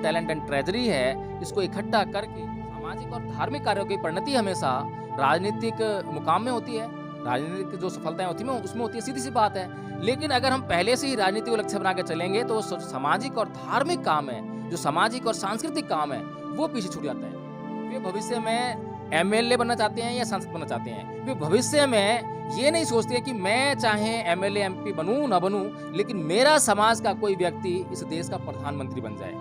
Talent and treasury है, इसको इकट्ठा करके सामाजिक और धार्मिक कार्यों की परिणति हमेशा राजनीतिक मुकाम में होती है। राजनीतिक जो सफलताएं होती हैं उसमें होती है, सीधी सी बात है। लेकिन अगर हम पहले से ही राजनीति को लक्ष्य बना के चलेंगे तो सामाजिक और धार्मिक काम है, जो सामाजिक और सांस्कृतिक काम है, वो पीछे छूट जाता है। वे भविष्य में एमएलए बनना चाहते हैं या सांसद बनना चाहते हैं, वे भविष्य में ये नहीं सोचते कि मैं चाहे एमएलए एमपी बनूं ना बनूं, लेकिन मेरा समाज का कोई व्यक्ति इस देश का प्रधानमंत्री बन जाए।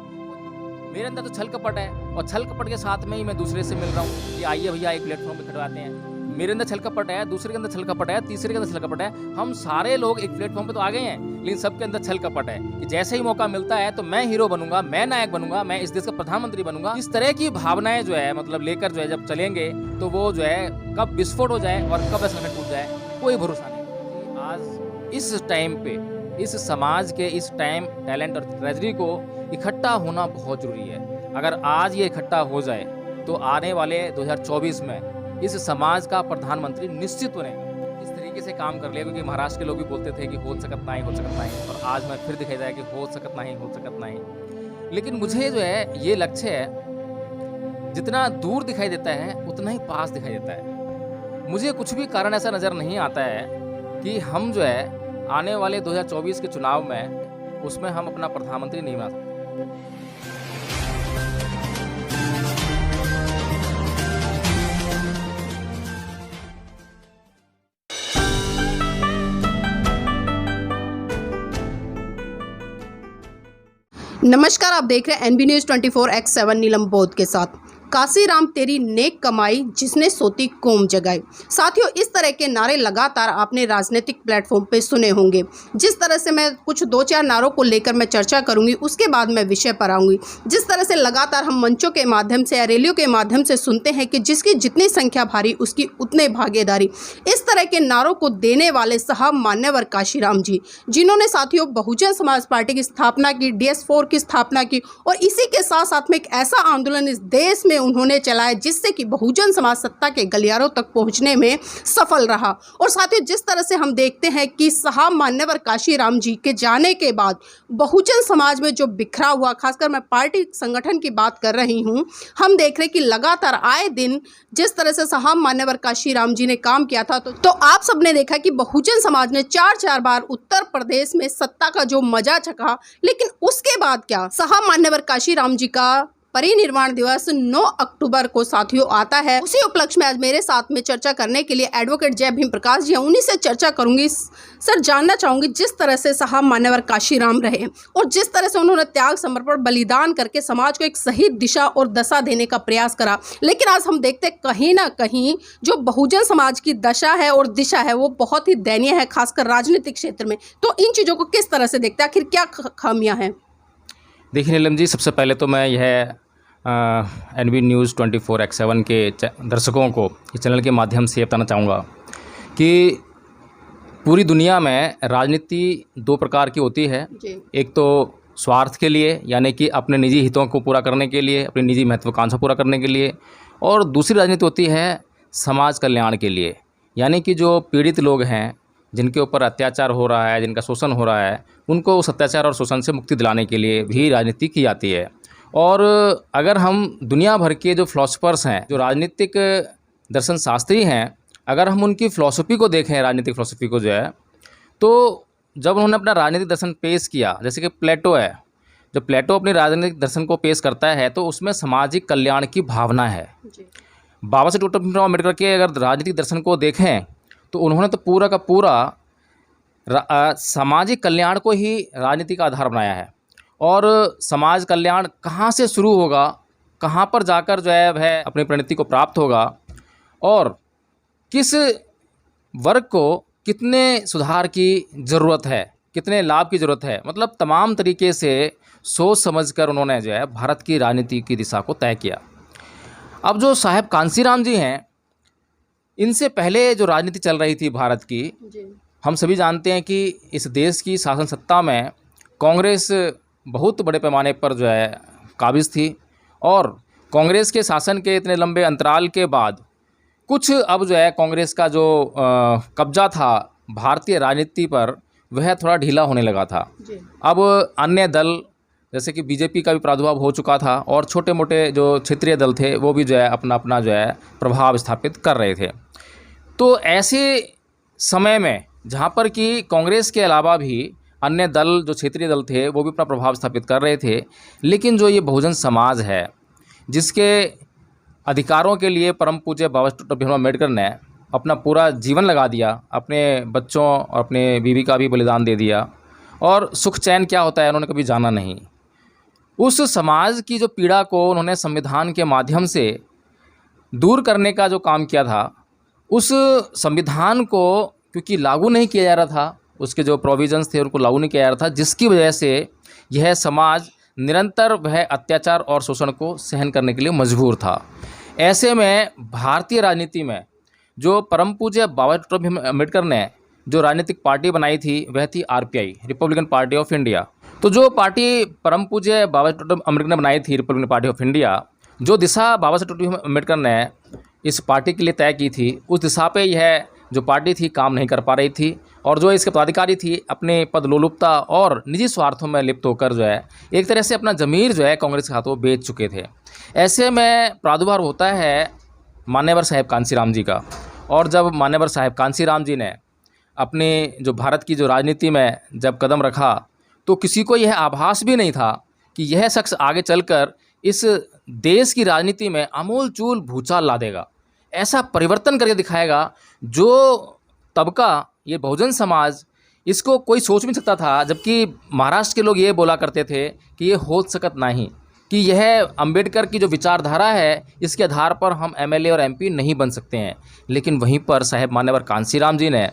मेरे अंदर तो छल कपट है, और छल कपट के साथ में ही मैं दूसरे से मिल रहा हूँ कि आइए भैया एक प्लेटफॉर्म पे खड़वाते हैं। मेरे अंदर छल कपट है, दूसरे के अंदर छल कपट है, तीसरे के अंदर छल कपट है। हम सारे लोग एक प्लेटफॉर्म पे तो आ गए हैं, लेकिन सबके अंदर छल कपट है कि जैसे ही मौका मिलता है तो मैं हीरो बनूंगा, मैं नायक बनूंगा, मैं इस देश का प्रधानमंत्री बनूंगा। इस तरह की भावनाएं जो है मतलब लेकर जो है जब चलेंगे तो वो जो है कब विस्फोट हो जाए और कब संगठन टूट जाए, कोई भरोसा नहीं। आज इस टाइम पे इस समाज के इस टाइम टैलेंट और ट्रेजरी को इकट्ठा होना बहुत जरूरी है। अगर आज ये इकट्ठा हो जाए तो आने वाले 2024 में इस समाज का प्रधानमंत्री निश्चित बनेगा। इस तरीके से काम कर लिया, क्योंकि महाराष्ट्र के लोग भी बोलते थे कि हो सकत नहीं, और आज मैं फिर दिखाई जाए कि हो सकत नहीं। लेकिन मुझे जो है ये लक्ष्य है, जितना दूर दिखाई देता है उतना ही पास दिखाई देता है। मुझे कुछ भी कारण ऐसा नज़र नहीं आता है कि हम जो है आने वाले 2024 के चुनाव में उसमें हम अपना प्रधानमंत्री नहीं बना सकते। नमस्कार, आप देख रहे हैं एनबी न्यूज़ 24x7 नीलम बौद्ध के साथ। काशीराम तेरी नेक कमाई जिसने सोती कौम जगाई। साथियों, इस तरह के नारे लगातार आपने राजनीतिक प्लेटफॉर्म पे सुने होंगे। जिस तरह से मैं कुछ 2-4 नारों को लेकर मैं चर्चा करूंगी, उसके बाद मैं विषय पर आऊंगी। जिस तरह से लगातार हम मंचों के माध्यम से या रैलियों के माध्यम से सुनते हैं कि जिसकी जितनी संख्या भारी उसकी उतने भागीदारी, इस तरह के नारों को देने वाले साहब मान्यवर काशीराम जी, जिन्होंने साथियों बहुजन समाज पार्टी की स्थापना की, DS4 की स्थापना की, और इसी के साथ साथ में एक ऐसा आंदोलन इस देश में उन्होंने चलाया जिससे कि बहुजन समाज सत्ता के गलियारों तक पहुंचने में सफल रहा। और साथियों, जिस तरह से हम देखते हैं कि साहब मान्यवर काशीराम जी के जाने के बाद बहुजन समाज में जो बिखरा हुआ, खासकर मैं पार्टी संगठन की बात कर रही हूं, हम देख रहे हैं कि लगातार आए दिन जिस तरह से साहब मान्यवर काशीराम जी ने काम किया था, तो आप सबने देखा कि बहुजन समाज ने 4-4 बार उत्तर प्रदेश में सत्ता का जो मजा चखा। लेकिन उसके बाद क्या, साहब मान्यवर काशीराम जी का परिनिर्वाण दिवस 9 अक्टूबर को साथियों आता है। उसी उपलक्ष्य में आज मेरे साथ में चर्चा करने के लिए एडवोकेट जय भीम प्रकाश जी हैं। उन्हीं से चर्चा करूंगी। सर, जानना चाहूंगी, जिस तरह से साहब मान्यवर काशीराम रहे और जिस तरह से उन्होंने त्याग, समर्पण, बलिदान करके समाज को एक सही दिशा और दशा देने का प्रयास करा, लेकिन आज हम देखते हैं कहीं ना कहीं जो बहुजन समाज की दशा है और दिशा है वो बहुत ही दयनीय है, खासकर राजनीतिक क्षेत्र में। तो इन चीज़ों को किस तरह से देखते हैं, आखिर क्या खामियां हैं? देखिए नीलम जी, सबसे पहले तो मैं यह एनबी न्यूज़ 24x7 के दर्शकों को इस चैनल के माध्यम से बताना चाहूँगा कि पूरी दुनिया में राजनीति 2 प्रकार की होती है। एक तो स्वार्थ के लिए, यानी कि अपने निजी हितों को पूरा करने के लिए, अपनी निजी महत्वाकांक्षा पूरा करने के लिए, और दूसरी राजनीति होती है समाज कल्याण के लिए, यानी कि जो पीड़ित लोग हैं, जिनके ऊपर अत्याचार हो रहा है, जिनका शोषण हो रहा है, उनको उस अत्याचार और शोषण से मुक्ति दिलाने के लिए भी राजनीति की जाती है। और अगर हम दुनिया भर के जो फिलोसफर्स हैं, जो राजनीतिक दर्शन शास्त्री हैं, अगर हम उनकी फ़िलॉसफी को देखें, राजनीतिक फ़िलॉसफी को जो है, तो जब उन्होंने अपना राजनीतिक दर्शन पेश किया, जैसे कि प्लेटो है, जब प्लेटो अपने राजनीतिक दर्शन को पेश करता है तो उसमें सामाजिक कल्याण की भावना है। बाबा साहेब डॉक्टर भीमराव अम्बेडकर के अगर राजनीतिक दर्शन को देखें तो उन्होंने तो पूरा का पूरा सामाजिक कल्याण को ही राजनीति का आधार बनाया है। और समाज कल्याण कहाँ से शुरू होगा, कहाँ पर जाकर जो है वह अपनी परिणति को प्राप्त होगा, और किस वर्ग को कितने सुधार की ज़रूरत है, कितने लाभ की ज़रूरत है, मतलब तमाम तरीके से सोच समझकर उन्होंने जो है भारत की राजनीति की दिशा को तय किया। अब जो साहब कांशीराम जी हैं, इनसे पहले जो राजनीति चल रही थी भारत की, हम सभी जानते हैं कि इस देश की शासन सत्ता में कांग्रेस बहुत बड़े पैमाने पर जो है काबिज थी, और कांग्रेस के शासन के इतने लंबे अंतराल के बाद कुछ अब जो है कांग्रेस का जो कब्जा था भारतीय राजनीति पर, वह थोड़ा ढीला होने लगा था। अब अन्य दल जैसे कि बीजेपी का भी प्रादुर्भाव हो चुका था और छोटे मोटे जो क्षेत्रीय दल थे वो भी जो है अपना अपना जो है प्रभाव स्थापित कर रहे थे। तो ऐसे समय में जहाँ पर कि कांग्रेस के अलावा भी अन्य दल जो क्षेत्रीय दल थे वो भी अपना प्रभाव स्थापित कर रहे थे, लेकिन जो ये बहुजन समाज है जिसके अधिकारों के लिए परम पूज्य बाबा डॉक्टर भीमराव अम्बेडकर ने अपना पूरा जीवन लगा दिया, अपने बच्चों और अपने बीवी का भी बलिदान दे दिया और सुख चैन क्या होता है उन्होंने कभी जाना नहीं। उस समाज की जो पीड़ा को उन्होंने संविधान के माध्यम से दूर करने का जो काम किया था, उस संविधान को क्योंकि लागू नहीं किया जा रहा था, उसके जो प्रोविजंस थे उनको लागू नहीं किया जा रहा था, जिसकी वजह से यह समाज निरंतर वह अत्याचार और शोषण को सहन करने के लिए मजबूर था। ऐसे में भारतीय राजनीति में जो परम पूज्य बाबा डॉक्टर भीमराव अम्बेडकर ने जो राजनीतिक पार्टी बनाई थी वह थी RPI, Republican party of India. तो जो पार्टी परम पूज्य बाबा डॉक्टर अम्बेडकर ने बनाई थी, रिपब्लिकन पार्टी ऑफ इंडिया, जो दिशा बाबा साहब डॉक्टर भीमराव अम्बेडकर ने इस पार्टी के लिए तय की थी, उस दिशा पे यह जो पार्टी थी काम नहीं कर पा रही थी और जो इसके पदाधिकारी थी अपने पद लोलुपता और निजी स्वार्थों में लिप्त होकर जो है एक तरह से अपना ज़मीर जो है कांग्रेस के हाथों बेच चुके थे। ऐसे में प्रादुर्भाव होता है मान्यवर साहेब कांशीराम जी का, और जब मान्यवर साहेब कांशीराम जी ने अपने जो भारत की जो राजनीति में जब कदम रखा तो किसी को यह आभास भी नहीं था कि यह शख्स आगे चलकर इस देश की राजनीति में आमूल चूल भूचाल ला देगा, ऐसा परिवर्तन करके दिखाएगा जो तबका ये बहुजन समाज इसको कोई सोच भी नहीं सकता था। जबकि महाराष्ट्र के लोग ये बोला करते थे कि ये हो सकत नहीं, कि यह अंबेडकर की जो विचारधारा है इसके आधार पर हम एमएलए और एमपी नहीं बन सकते हैं। लेकिन वहीं पर साहेब मान्यवर कांशीराम जी ने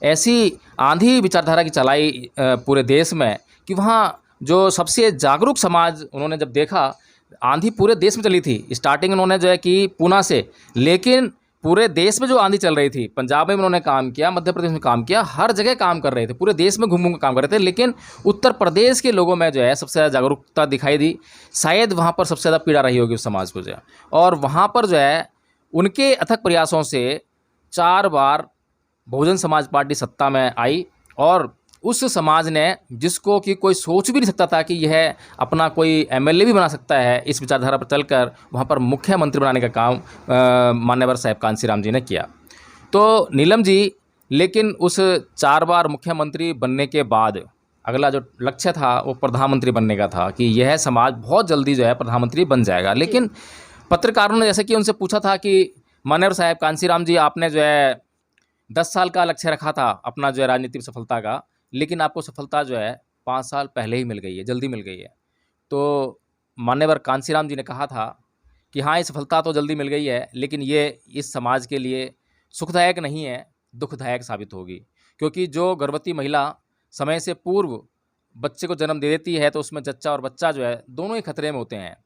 ऐसी आंधी विचारधारा की चलाई पूरे देश में कि वहाँ जो सबसे जागरूक समाज उन्होंने जब देखा, आंधी पूरे देश में चली थी। स्टार्टिंग उन्होंने जो है कि पूना से, लेकिन पूरे देश में जो आंधी चल रही थी, पंजाब में उन्होंने काम किया, मध्य प्रदेश में काम किया, हर जगह काम कर रहे थे, पूरे देश में घूम घूम काम कर रहे थे। लेकिन उत्तर प्रदेश के लोगों में जो है सबसे ज़्यादा जागरूकता दिखाई दी। शायद वहाँ पर सबसे ज़्यादा पीड़ा रही होगी उस समाज को जो है, और वहाँ पर जो है उनके अथक प्रयासों से 4 बार बहुजन समाज पार्टी सत्ता में आई और उस समाज ने, जिसको कि कोई सोच भी नहीं सकता था कि यह अपना कोई एमएलए भी बना सकता है, इस विचारधारा पर चलकर वहाँ पर मुख्यमंत्री बनाने का काम मान्यवर साहेब कांशीराम जी ने किया। तो नीलम जी, लेकिन उस 4 बार मुख्यमंत्री बनने के बाद अगला जो लक्ष्य था वो प्रधानमंत्री बनने का था कि यह समाज बहुत जल्दी जो है प्रधानमंत्री बन जाएगा। लेकिन पत्रकारों ने जैसे कि उनसे पूछा था कि मान्यवर साहेब कांशीराम जी, आपने जो है 10 साल का लक्ष्य रखा था अपना जो है राजनीतिक सफलता का, लेकिन आपको सफलता जो है 5 साल पहले ही मिल गई है, जल्दी मिल गई है। तो मान्यवर कांशीराम जी ने कहा था कि हाँ, ये सफलता तो जल्दी मिल गई है, लेकिन ये इस समाज के लिए सुखदायक नहीं है, दुखदायक साबित होगी। क्योंकि जो गर्भवती महिला समय से पूर्व बच्चे को जन्म दे देती है तो उसमें जच्चा और बच्चा जो है दोनों ही खतरे में होते हैं।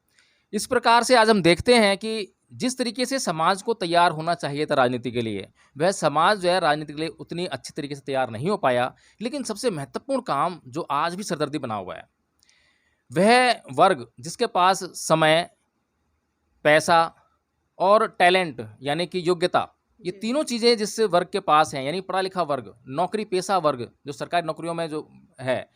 इस प्रकार से आज हम देखते हैं कि जिस तरीके से समाज को तैयार होना चाहिए था राजनीति के लिए, वह समाज जो है राजनीति के लिए उतनी अच्छी तरीके से तैयार नहीं हो पाया। लेकिन सबसे महत्वपूर्ण काम जो आज भी सरदर्दी बना हुआ है, वह वर्ग जिसके पास समय, पैसा और टैलेंट यानी कि योग्यता, ये तीनों चीज़ें जिस वर्ग के पास हैं, यानी पढ़ा लिखा वर्ग, नौकरी पेशा वर्ग जो सरकारी नौकरियों में जो है,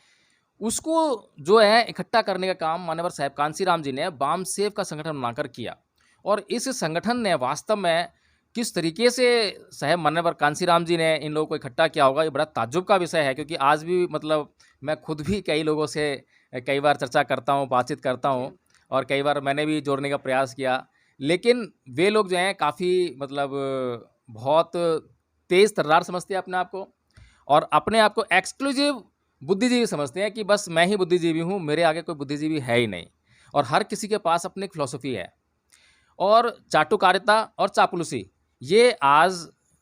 उसको जो है इकट्ठा करने का काम मान्यवर साहेब कांशीराम जी ने बामसेव का संगठन बनाकर किया। और इस संगठन ने वास्तव में किस तरीके से साहेब मान्यवर कांशीराम जी ने इन लोगों को इकट्ठा किया होगा, ये बड़ा ताज्जुब का विषय है। क्योंकि आज भी मतलब मैं खुद भी कई लोगों से कई बार चर्चा करता हूँ, बातचीत करता हूँ, और कई बार मैंने भी जोड़ने का प्रयास किया, लेकिन वे लोग जो हैं काफ़ी मतलब बहुत तेज़ तर्रार समझते हैं अपने आप को, और अपने आप को एक्सक्लूसिव बुद्धिजीवी समझते हैं कि बस मैं ही बुद्धिजीवी हूँ, मेरे आगे कोई बुद्धिजीवी है ही नहीं। और हर किसी के पास अपनी एक फिलॉसफी है। और चाटुकारिता और चापलूसी ये आज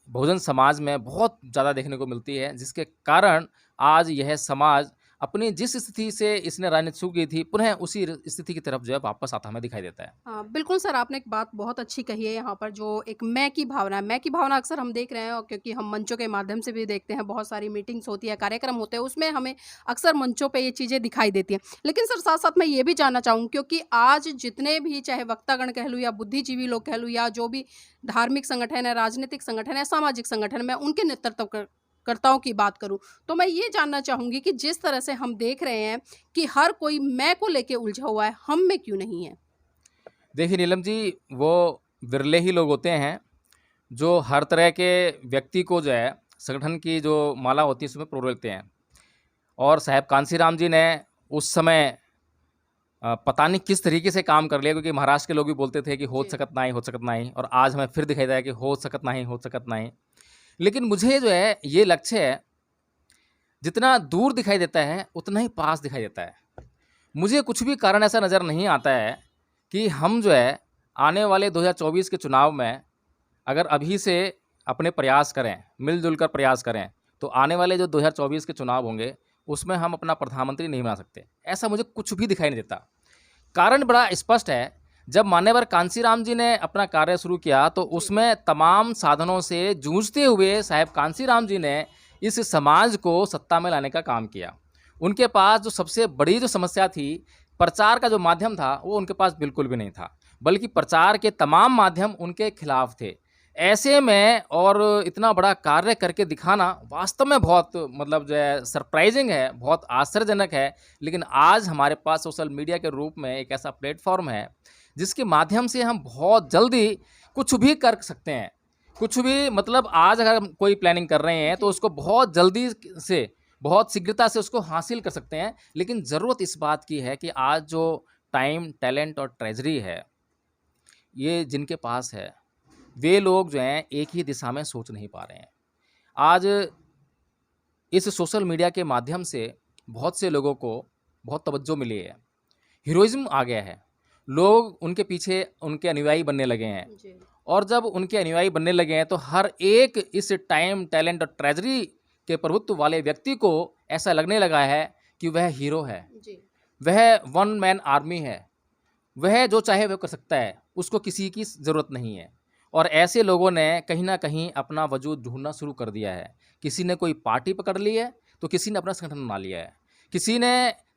बहुजन समाज में बहुत ज़्यादा देखने को मिलती है, जिसके कारण आज यह समाज अपनी जिस स्थिति से इसने राजनीति शुरू की थी, पुनः उसी स्थिति की तरफ जो है वापस आता हमें दिखाई देता है। हाँ, बिल्कुल सर, आपने एक बात बहुत अच्छी कही है यहाँ पर, जो एक मैं की भावना है। मैं की भावना अक्सर हम देख रहे हैं, और क्योंकि हम मंचों के माध्यम से भी देखते हैं, बहुत सारी मीटिंग्स होती है, कार्यक्रम होते हैं, उसमें हमें अक्सर मंचों पे ये चीज़ें दिखाई देती हैं। लेकिन सर साथ साथ मैं ये भी जानना चाहूँ, क्योंकि आज जितने भी चाहे वक्तागण कह लूँ या बुद्धिजीवी लोग कह लूँ या जो भी धार्मिक संगठन है, राजनीतिक संगठन है, सामाजिक संगठन, मैं उनके नेतृत्व कार्यकर्ताओं की बात करूं तो मैं ये जानना चाहूंगी कि जिस तरह से हम देख रहे हैं कि हर कोई मैं को लेके उलझा हुआ है, हम में क्यों नहीं है? देखिए नीलम जी, वो विरले ही लोग होते हैं जो हर तरह के व्यक्ति को जो है संगठन की जो माला होती है उसमें प्रो लेते हैं। और साहब कांसीराम जी ने उस समय पता नहीं किस तरीके से काम कर लिया, क्योंकि महाराष्ट्र के लोग भी बोलते थे कि हो जी। सकत नाही, हो सकत नाही, और आज हमें फिर दिखाई दे रहा है कि हो सकत नाही, हो सकत नाही। लेकिन मुझे जो है ये लक्ष्य है, जितना दूर दिखाई देता है उतना ही पास दिखाई देता है। मुझे कुछ भी कारण ऐसा नज़र नहीं आता है कि हम जो है आने वाले 2024 के चुनाव में अगर अभी से अपने प्रयास करें, मिलजुल कर प्रयास करें, तो आने वाले जो 2024 के चुनाव होंगे उसमें हम अपना प्रधानमंत्री नहीं बना सकते। ऐसा मुझे कुछ भी दिखाई नहीं देता। कारण बड़ा स्पष्ट है। जब मान्यवर कांसीराम जी ने अपना कार्य शुरू किया तो उसमें तमाम साधनों से जूझते हुए साहब कांसीराम जी ने इस समाज को सत्ता में लाने का काम किया। उनके पास जो सबसे बड़ी जो समस्या थी, प्रचार का जो माध्यम था, वो उनके पास बिल्कुल भी नहीं था, बल्कि प्रचार के तमाम माध्यम उनके खिलाफ थे। ऐसे में और इतना बड़ा कार्य करके दिखाना वास्तव में बहुत मतलब जो है सरप्राइजिंग है, बहुत आश्चर्यजनक है। लेकिन आज हमारे पास सोशल मीडिया के रूप में एक ऐसा प्लेटफॉर्म है जिसके माध्यम से हम बहुत जल्दी कुछ भी कर सकते हैं। कुछ भी मतलब आज अगर हम कोई प्लानिंग कर रहे हैं तो उसको बहुत जल्दी से, बहुत शीघ्रता से उसको हासिल कर सकते हैं। लेकिन ज़रूरत इस बात की है कि आज जो टाइम, टैलेंट और ट्रेजरी है, ये जिनके पास है, वे लोग जो हैं एक ही दिशा में सोच नहीं पा रहे हैं। आज इस सोशल मीडिया के माध्यम से बहुत से लोगों को बहुत तवज्जो मिली है, हीरोइज़्म आ गया है, लोग उनके पीछे उनके अनुयायी बनने लगे हैं। जी। और जब उनके अनुयायी बनने लगे हैं तो हर एक इस टाइम, टैलेंट और ट्रेजरी के प्रभुत्व वाले व्यक्ति को ऐसा लगने लगा है कि वह हीरो है, जी। वह वन मैन आर्मी है, वह जो चाहे वह कर सकता है, उसको किसी की ज़रूरत नहीं है। और ऐसे लोगों ने कहीं न कहीं अपना वजूद ढूँढना शुरू कर दिया है। किसी ने कोई पार्टी पकड़ ली है, तो किसी ने अपना संगठन बना लिया है, किसी ने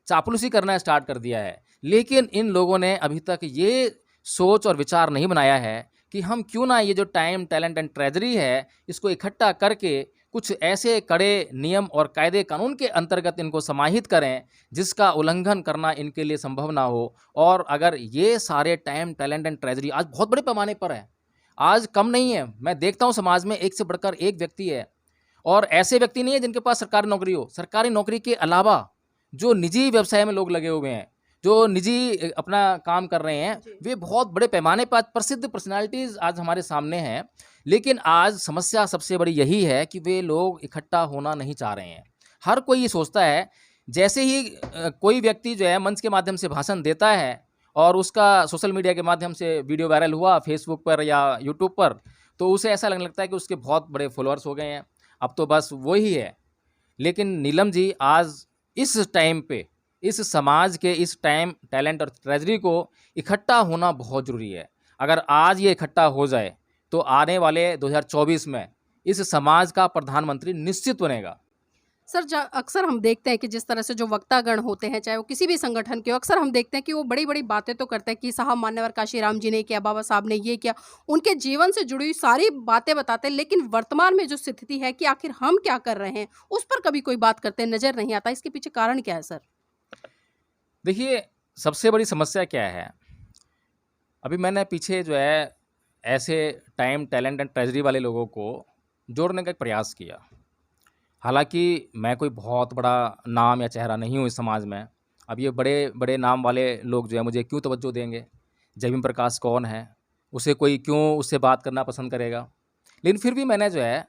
चापलूसी करना स्टार्ट कर दिया है। लेकिन इन लोगों ने अभी तक ये सोच और विचार नहीं बनाया है कि हम क्यों ना ये जो टाइम, टैलेंट एंड ट्रेजरी है, इसको इकट्ठा करके कुछ ऐसे कड़े नियम और कायदे कानून के अंतर्गत इनको समाहित करें, जिसका उल्लंघन करना इनके लिए संभव ना हो। और अगर ये सारे टाइम, टैलेंट एंड ट्रेजरी आज बहुत बड़े पैमाने पर है, आज कम नहीं है। मैं देखता हूँ समाज में एक से बढ़कर एक व्यक्ति है, और ऐसे व्यक्ति नहीं है जिनके पास सरकारी नौकरी हो। सरकारी नौकरी के अलावा जो निजी व्यवसाय में लोग लगे हुए हैं, जो निजी अपना काम कर रहे हैं, जी। वे बहुत बड़े पैमाने पर प्रसिद्ध पर्सनैलिटीज़ आज हमारे सामने हैं। लेकिन आज समस्या सबसे बड़ी यही है कि वे लोग इकट्ठा होना नहीं चाह रहे हैं। हर कोई ये सोचता है, जैसे ही कोई व्यक्ति जो है मंच के माध्यम से भाषण देता है और उसका सोशल मीडिया के माध्यम से वीडियो वायरल हुआ फेसबुक पर या यूट्यूब पर, तो उसे ऐसा लगने लगता है कि उसके बहुत बड़े फॉलोअर्स हो गए हैं, अब तो बस वो ही है। लेकिन नीलम जी, आज इस टाइम पे इस समाज के इस टाइम, टैलेंट और ट्रेजरी को इकट्ठा होना बहुत ज़रूरी है। अगर आज ये इकट्ठा हो जाए तो आने वाले 2024 में इस समाज का प्रधानमंत्री निश्चित बनेगा। सर, अक्सर हम देखते हैं कि जिस तरह से जो वक्तागण होते हैं, चाहे वो किसी भी संगठन के हो, अक्सर हम देखते हैं कि वो बड़ी-बड़ी बातें तो करते हैं कि साहब मान्यवर काशीराम जी ने किया, बाबा साहब ने ये किया। उनके जीवन से जुड़ी हुई सारी बातें बताते हैं, लेकिन वर्तमान में जो स्थिति है कि आखिर हम क्या कर रहे हैं, उस पर कभी कोई बात करते नज़र नहीं आता। इसके पीछे कारण क्या है सर? देखिए, सबसे बड़ी समस्या क्या है, अभी मैंने पीछे जो है ऐसे टाइम, टैलेंट एंड ट्रेजरी वाले लोगों को जोड़ने का एक प्रयास किया। हालाँकि मैं कोई बहुत बड़ा नाम या चेहरा नहीं हूँ इस समाज में। अब ये बड़े-बड़े नाम वाले लोग जो हैं मुझे क्यों तवज्जो देंगे? जयवीम प्रकाश कौन है? उसे कोई क्यों उससे बात करना पसंद करेगा? लेकिन फिर भी मैंने जो है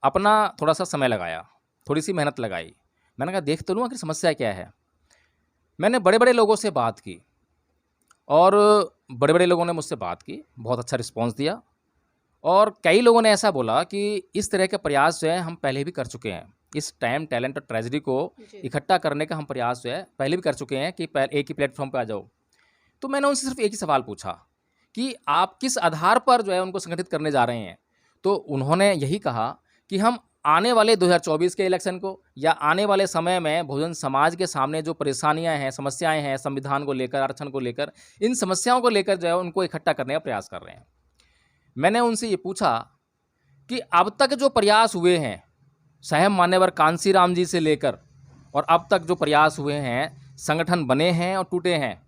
अपना थोड़ा-सा समय लगाया, थोड़ी-सी मेहनत लगाई। मैंने कहा देख तो लूँ आखिर समस्या क्या है? मैंने बड़े-बड़े लोगों से बात की और बड़े-बड़े लोगों ने मुझसे बात की, बहुत अच्छा रिस्पॉन्स दिया। और कई लोगों ने ऐसा बोला कि इस तरह के प्रयास जो है हम पहले भी कर चुके हैं। इस टाइम, टैलेंट और ट्रेजरी को जी। इकट्ठा करने का हम प्रयास जो है पहले भी कर चुके हैं कि एक ही प्लेटफॉर्म पे आ जाओ। तो मैंने उनसे सिर्फ एक ही सवाल पूछा कि आप किस आधार पर जो है उनको संगठित करने जा रहे हैं? तो उन्होंने यही कहा कि हम आने वाले 2024 के इलेक्शन को या आने वाले समय में बहुजन समाज के सामने जो परेशानियाँ हैं, समस्याएँ हैं, संविधान को लेकर, आरक्षण को लेकर, इन समस्याओं को लेकर जो है उनको इकट्ठा करने का प्रयास कर रहे हैं। मैंने उनसे ये पूछा कि अब तक जो प्रयास हुए हैं, साहब मान्यवर कांसीराम जी से लेकर और अब तक जो प्रयास हुए हैं, संगठन बने हैं और टूटे हैं,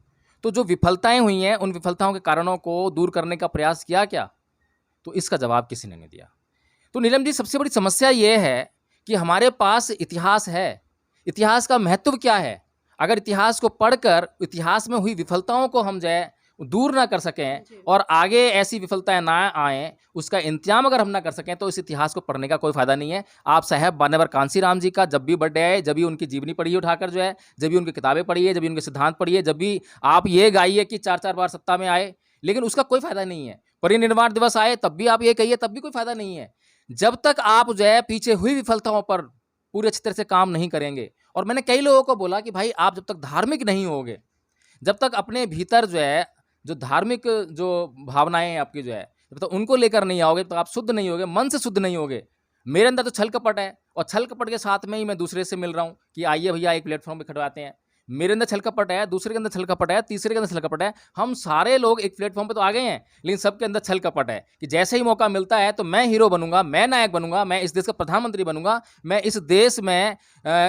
तो जो विफलताएं हुई हैं उन विफलताओं के कारणों को दूर करने का प्रयास किया क्या? तो इसका जवाब किसी ने नहीं दिया। तो नीलम जी, सबसे बड़ी समस्या ये है कि हमारे पास इतिहास है। इतिहास का महत्व क्या है? अगर इतिहास को पढ़कर इतिहास में हुई विफलताओं को हम जो है दूर ना कर सकें और आगे ऐसी विफलताएं ना आएँ, उसका इंतजाम अगर हम ना कर सकें, तो इस इतिहास को पढ़ने का कोई फ़ायदा नहीं है। आप साहब मान्यवर कांसीराम जी का जब भी बर्थडे आए, जब भी उनकी जीवनी पढ़िए उठाकर जो है, जब भी उनकी किताबें पढ़िए, जब भी उनके सिद्धांत पढ़िए, जब भी आप ये गाइए कि 4-4 बार सत्ता में आए, लेकिन उसका कोई फ़ायदा नहीं है। परिनिर्वाण दिवस आए तब भी आप ये कहिए, तब भी कोई फ़ायदा नहीं है। जब तक आप जो है पीछे हुई विफलताओं पर पूरी अच्छी तरह से काम नहीं करेंगे। और मैंने कई लोगों को बोला कि भाई, आप जब तक धार्मिक नहीं होगे, जब तक अपने भीतर जो है जो धार्मिक जो भावनाएं हैं आपकी जो है, जब तक उनको लेकर नहीं आओगे, तो आप शुद्ध नहीं होगे, मन से शुद्ध नहीं होगे। मेरे अंदर तो छल कपट है, और छल कपट के साथ में ही मैं दूसरे से मिल रहा हूँ कि आइए भैया एक प्लेटफॉर्म पे खड़वाते हैं। मेरे अंदर छल कपट है, दूसरे के अंदर छल कपट है, तीसरे के अंदर छल कपट है। हम सारे लोग एक प्लेटफॉर्म पे तो आ गए हैं, लेकिन सबके अंदर छल कपट है कि जैसे ही मौका मिलता है तो मैं हीरो बनूंगा, मैं नायक बनूंगा, मैं इस देश का प्रधानमंत्री बनूंगा, मैं इस देश में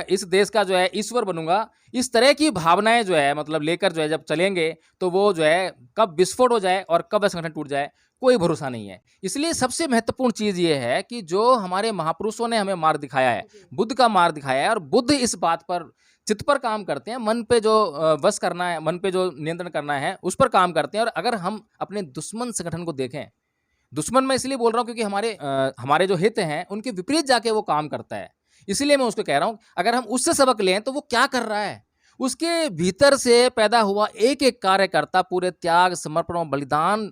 इस देश का जो है ईश्वर बनूंगा। इस तरह की भावनाएं जो है मतलब लेकर जो है जब चलेंगे, तो वो जो है कब विस्फोट हो जाए और कब वह संगठन टूट जाए, कोई भरोसा नहीं है। इसलिए सबसे महत्वपूर्ण चीज़ ये है कि जो हमारे महापुरुषों ने हमें मार्ग दिखाया है, बुद्ध का मार्ग दिखाया है, और बुद्ध इस बात पर चित्त पर काम करते हैं, मन पे जो वश करना है, मन पे जो नियंत्रण करना है, उस पर काम करते हैं। और अगर हम अपने दुश्मन संगठन को देखें, दुश्मन मैं इसलिए बोल रहा हूँ क्योंकि हमारे जो हित हैं उनके विपरीत जाके वो काम करता है, इसलिए मैं उसको कह रहा हूँ। अगर हम उससे सबक लें तो वो क्या कर रहा है, उसके भीतर से पैदा हुआ एक एक कार्यकर्ता पूरे त्याग, समर्पण और बलिदान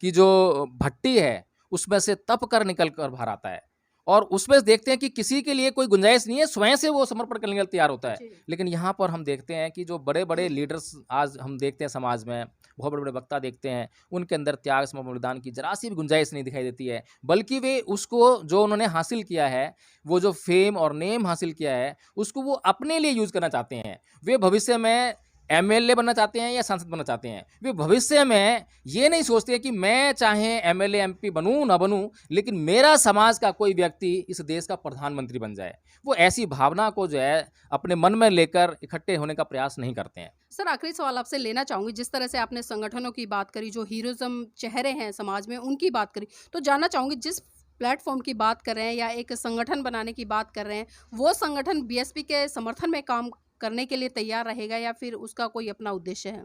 की जो भट्टी है, उसमें से तप कर निकल कर बाहर आता है। और उसमें देखते हैं कि किसी के लिए कोई गुंजाइश नहीं है, स्वयं से वो समर्पण करने के लिए तैयार होता है। लेकिन यहाँ पर हम देखते हैं कि जो बड़े-बड़े लीडर्स आज हम देखते हैं समाज में, बहुत बड़े-बड़े वक्ता देखते हैं, उनके अंदर त्याग, समर्पण, बलिदान की ज़रा-सी भी गुंजाइश नहीं दिखाई देती है। बल्कि वे उसको जो उन्होंने हासिल किया है, वो जो फ़ेम और नेम हासिल किया है, उसको वो अपने लिए यूज़ करना चाहते हैं। वे भविष्य में एमएलए बनना चाहते हैं या सांसद बनना चाहते हैं। वे भविष्य में ये नहीं सोचते हैं कि मैं चाहे एमएलए, एमपी बनूँ ना बनूँ, लेकिन मेरा समाज का कोई व्यक्ति इस देश का प्रधानमंत्री बन जाए। वो ऐसी भावना को जो है अपने मन में लेकर इकट्ठे होने का प्रयास नहीं करते हैं। सर, आखिरी सवाल आपसे लेना चाहूँगी, जिस तरह से आपने संगठनों की बात करी, जो हीरोइज़्म चेहरे हैं समाज में, उनकी बात करी, तो जानना चाहूँगी जिस प्लेटफ़ॉर्म की बात कर रहे हैं या एक संगठन बनाने की बात कर रहे हैं, वो संगठन बीएसपी के समर्थन में काम करने के लिए तैयार रहेगा या फिर उसका कोई अपना उद्देश्य है?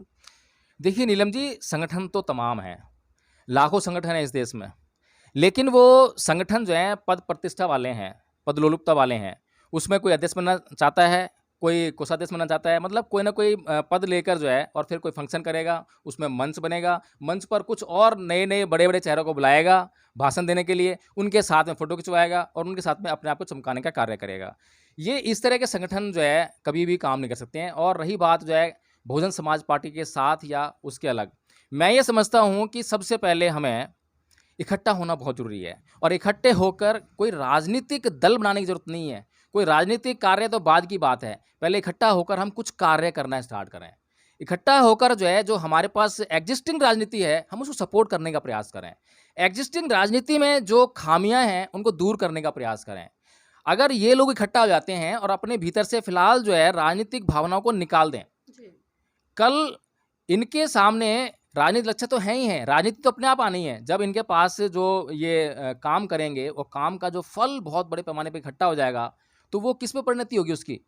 देखिए नीलम जी, संगठन तो तमाम हैं, लाखों संगठन हैं इस देश में, लेकिन वो संगठन जो हैं पद प्रतिष्ठा वाले हैं, पदलोलुपता वाले हैं। उसमें कोई अध्यक्ष बनना चाहता है, कोई कोषाध्यक्ष बनना चाहता है, मतलब कोई ना कोई पद लेकर जो है और फिर कोई फंक्शन करेगा, उसमें मंच बनेगा, मंच पर कुछ और नए-नए बड़े-बड़े चेहरों को बुलाएगा भाषण देने के लिए, उनके साथ में फ़ोटो खिंचवाएगा और उनके साथ में अपने आप को चमकाने का कार्य करेगा। ये इस तरह के संगठन जो है कभी भी काम नहीं कर सकते हैं। और रही बात जो है बहुजन समाज पार्टी के साथ या उसके अलग, मैं ये समझता हूँ कि सबसे पहले हमें इकट्ठा होना बहुत ज़रूरी है, और इकट्ठे होकर कोई राजनीतिक दल बनाने की ज़रूरत नहीं है। कोई राजनीतिक कार्य तो बाद की बात है, पहले इकट्ठा होकर हम कुछ कार्य करना स्टार्ट करें। इकट्ठा होकर जो है, जो हमारे पास एग्जिस्टिंग राजनीति है, हम उसको सपोर्ट करने का प्रयास करें। एग्जिस्टिंग राजनीति में जो खामियां हैं उनको दूर करने का प्रयास करें। अगर ये लोग इकट्ठा हो जाते हैं और अपने भीतर से फिलहाल जो है राजनीतिक भावनाओं को निकाल दें, कल इनके सामने राजनीतिक लक्ष्य तो है ही है, राजनीति तो अपने आप आनी है। जब इनके पास से जो ये काम करेंगे, वो काम का जो फल बहुत बड़े पैमाने पे इकट्ठा हो जाएगा, तो वो किस पे परिणति होगी उसकी?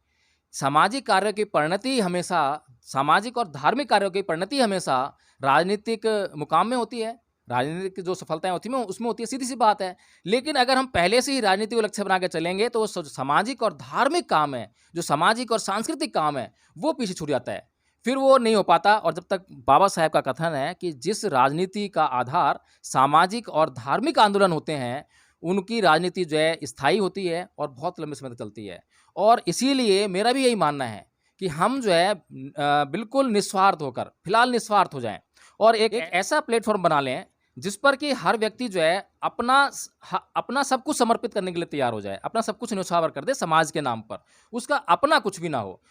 सामाजिक कार्यों की परिणति हमेशा, सामाजिक और धार्मिक कार्यों की परिणति हमेशा राजनीतिक मुकाम में होती है। राजनीतिक जो सफलताएँ होती हैं उसमें होती है, सीधी-सी बात है। लेकिन अगर हम पहले से ही राजनीति को लक्ष्य बना के चलेंगे, तो वो सामाजिक और धार्मिक काम है, जो सामाजिक और सांस्कृतिक काम है, वो पीछे छूट जाता है। फिर वो नहीं हो पाता। और जब तक बाबा साहेब का कथन है कि जिस राजनीति का आधार सामाजिक और धार्मिक आंदोलन होते हैं, उनकी राजनीति जो है स्थायी होती है और बहुत लंबे समय तक चलती है। और इसीलिए मेरा भी यही मानना है कि हम जो है बिल्कुल निस्वार्थ होकर, फिलहाल निस्वार्थ हो जाएँ और एक ऐसा प्लेटफ़ॉर्म बना लें जिस पर कि हर व्यक्ति जो है अपना सब कुछ समर्पित करने के लिए तैयार हो जाए, अपना सब कुछ न्योछावर कर दे समाज के नाम पर, उसका अपना कुछ भी ना हो।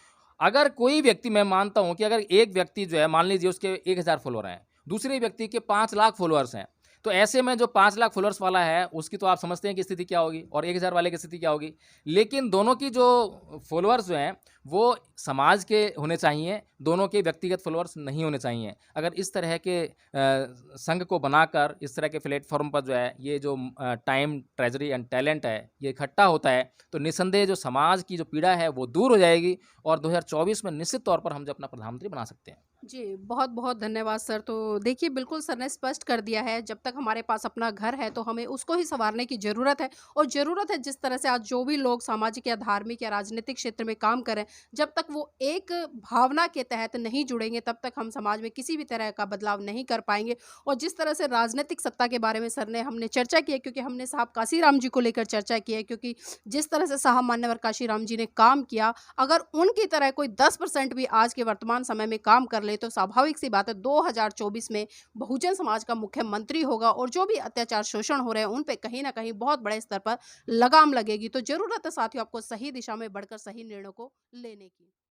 अगर कोई व्यक्ति, मैं मानता हूँ कि अगर एक व्यक्ति जो है, मान लीजिए उसके 1000 फॉलोअर हैं, दूसरे व्यक्ति के 5 लाख फॉलोअर्स हैं, तो ऐसे में जो 5 लाख फॉलोअर्स वाला है, उसकी तो आप समझते हैं कि स्थिति क्या होगी और 1000 वाले की स्थिति क्या होगी। लेकिन दोनों की जो फॉलोअर्स जो हैं, वो समाज के होने चाहिए, दोनों के व्यक्तिगत फॉलोअर्स नहीं होने चाहिए। अगर इस तरह के संघ को बनाकर, इस तरह के प्लेटफ़ॉर्म पर जो है, ये जो टाइम, ट्रेज़री एंड टैलेंट है, ये इकट्ठा होता है, तो निस्संदेह जो समाज की जो पीड़ा है, वो दूर हो जाएगी और 2024 में निश्चित तौर पर हम जो अपना प्रधानमंत्री बना सकते हैं। जी, बहुत-बहुत धन्यवाद सर। तो देखिए बिल्कुल सर ने स्पष्ट कर दिया है, जब तक हमारे पास अपना घर है तो हमें उसको ही सँवारने की ज़रूरत है और ज़रूरत है जिस तरह से आज जो भी लोग सामाजिक या धार्मिक या राजनीतिक क्षेत्र में काम कर रहे हैं, जब तक वो एक भावना के तहत नहीं जुड़ेंगे तब तक हम समाज में किसी भी तरह का बदलाव नहीं कर पाएँगे। और जिस तरह से राजनीतिक सत्ता के बारे में सर ने हमने चर्चा की है, क्योंकि हमने साहब काशीराम जी को लेकर चर्चा की है, क्योंकि जिस तरह से साहब मान्यवर काशीराम जी ने काम किया, अगर उनकी तरह कोई 10% भी आज के वर्तमान समय में काम कर ले तो स्वाभाविक सी बात है 2024 में बहुजन समाज का मुख्यमंत्री होगा और जो भी अत्याचार शोषण हो रहे हैं उन पे कहीं ना कहीं बहुत बड़े स्तर पर लगाम लगेगी। तो जरूरत है साथियों आपको सही दिशा में बढ़कर सही निर्णय को लेने की।